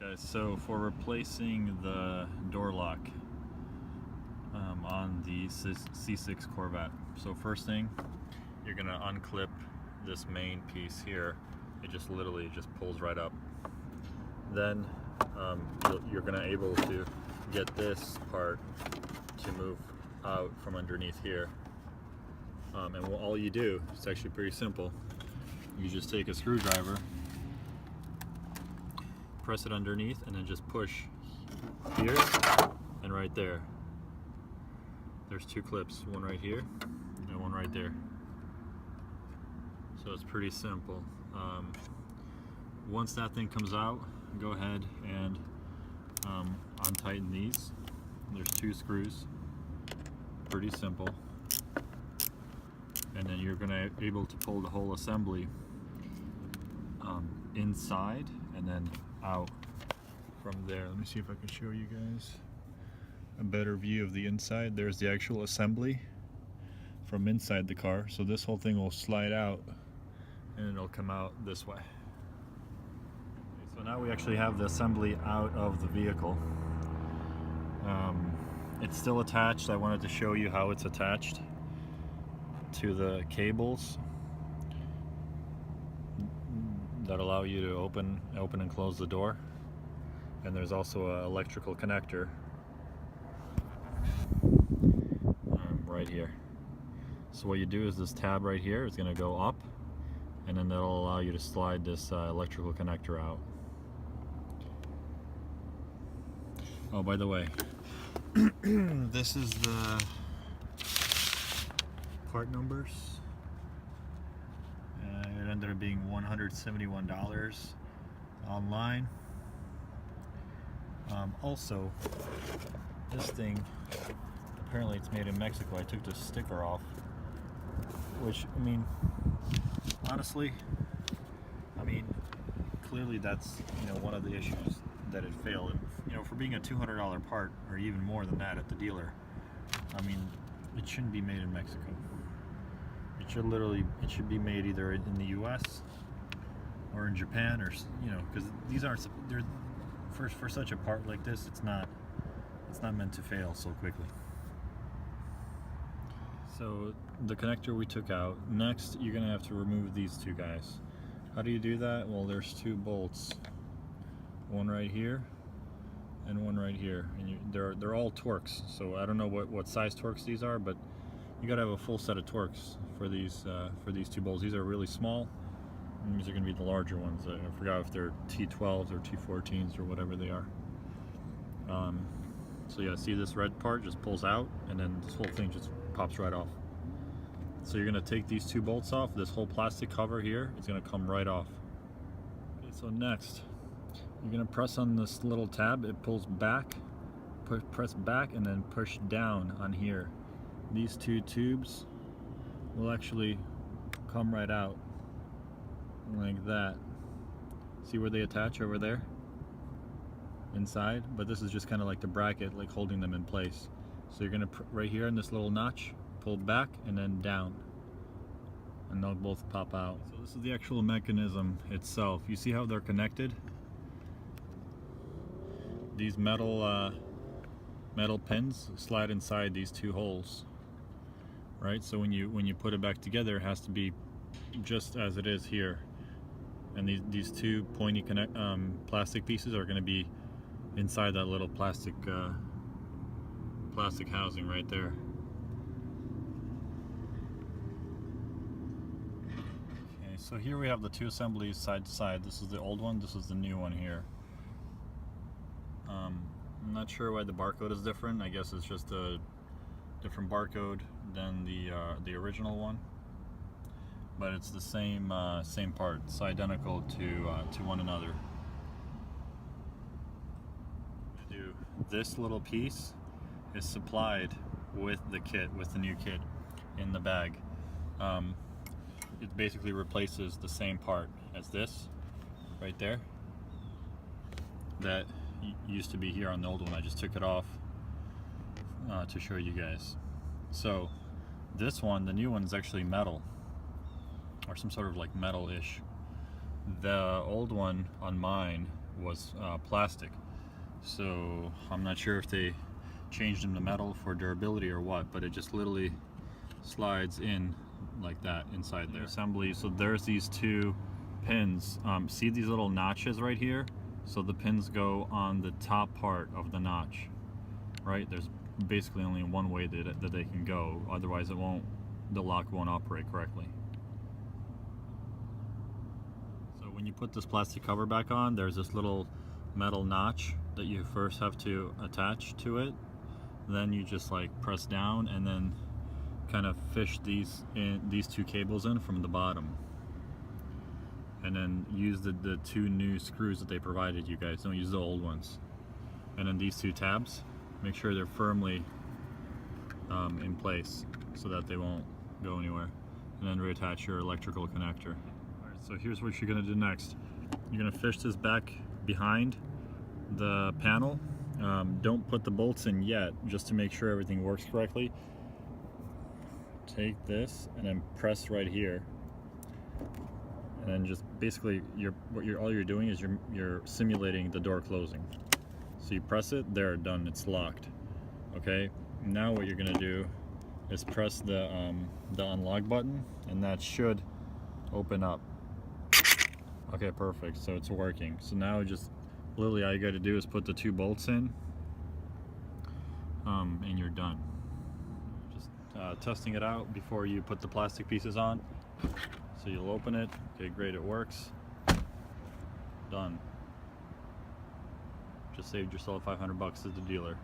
Alright guys, so for replacing the door lock on the C6 Corvette, so first thing, you're going to unclip this main piece here. It just literally just pulls right up. Then you're going to able to get this part to move out from underneath here. And all you do, it's actually pretty simple. You just take a screwdriver, press it underneath, and then just push here and right there. There's two clips, one right here and one right there. So it's pretty simple. Once that thing comes out, go ahead and untighten these. There's two screws, pretty simple. And then you're going to able to pull the whole assembly inside and then out from there. Let me see if I can show you guys a better view of the inside. There's the actual assembly from inside the car. So this whole thing will slide out and it'll come out this way. So now we actually have the assembly out of the vehicle. It's still attached. I wanted to show you how it's attached to the cables that allow you to open and close the door, and there's also an electrical connector right here. So what you do is this tab right here is going to go up, and then that'll allow you to slide this electrical connector out. Oh, by the way, this is the part numbers. It ended up being $171 online. Also, this thing, apparently it's made in Mexico. I took the sticker off, which, I mean, honestly, clearly that's, one of the issues that it failed. And, for being a $200 part, or even more than that at the dealer, it shouldn't be made in Mexico. It should be made either in the U.S. or in Japan, or because these aren't, they're for such a part like this, it's not meant to fail so quickly. So the connector we took out. Next, you're gonna have to remove these two guys. How do you do that? Well, there's two bolts, one right here and one right here, and they're all Torx. So I don't know what size Torx these are, but you gotta have a full set of Torx for these two bolts. These are really small, and these are gonna be the larger ones. I forgot if they're T12s or T14s or whatever they are. So yeah, see this red part just pulls out, and then this whole thing just pops right off. So you're gonna take these two bolts off. This whole plastic cover here is gonna come right off. Okay, so next, you're gonna press on this little tab. It pulls back, press back, and then push down on here. These two tubes will actually come right out like that. See where they attach over there inside? But this is just kind of like the bracket, like holding them in place. So you're gonna right here in this little notch, pull back and then down, and they'll both pop out. So this is the actual mechanism itself. You see how they're connected? These metal pins slide inside these two holes, right? So when you put it back together, it has to be just as it is here. And these two pointy plastic pieces are going to be inside that little plastic housing right there. Okay, so here we have the two assemblies side to side. This is the old one, this is the new one here. I'm not sure why the barcode is different. I guess it's just a different barcode than the original one, but it's the same part. It's identical to one another. This little piece is supplied with the kit, with the new kit in the bag. It basically replaces the same part as this right there that used to be here on the old one. I just took it off to show you guys. So this one, the new one, is actually metal, or some sort of like metal-ish. The old one on mine was plastic. So I'm not sure if they changed them to metal for durability or what, but it just literally slides in like that inside there. Assembly. So there's these two pins. See these little notches right here? So the pins go on the top part of the notch, right? There's basically only one way that they can go, otherwise the lock won't operate correctly. So when you put this plastic cover back on, there's this little metal notch that you first have to attach to it. Then you just like press down and then kind of fish these two cables in from the bottom, and then use the two new screws that they provided you guys. Don't use the old ones. And then these two tabs, make sure they're firmly in place so that they won't go anywhere. And then reattach your electrical connector. All right, so here's what you're gonna do next. You're gonna fish this back behind the panel. Don't put the bolts in yet, just to make sure everything works correctly. Take this and then press right here, and then just basically all you're doing is you're simulating the door closing. So you press it, there, done, it's locked. Okay, now what you're gonna do is press the unlock button, and that should open up. Okay, perfect, so it's working. So now just literally all you got to do is put the two bolts in, and you're done. Just testing it out before you put the plastic pieces on. So you'll open it. Okay, great, it works. Done. Just saved yourself $500 as the dealer.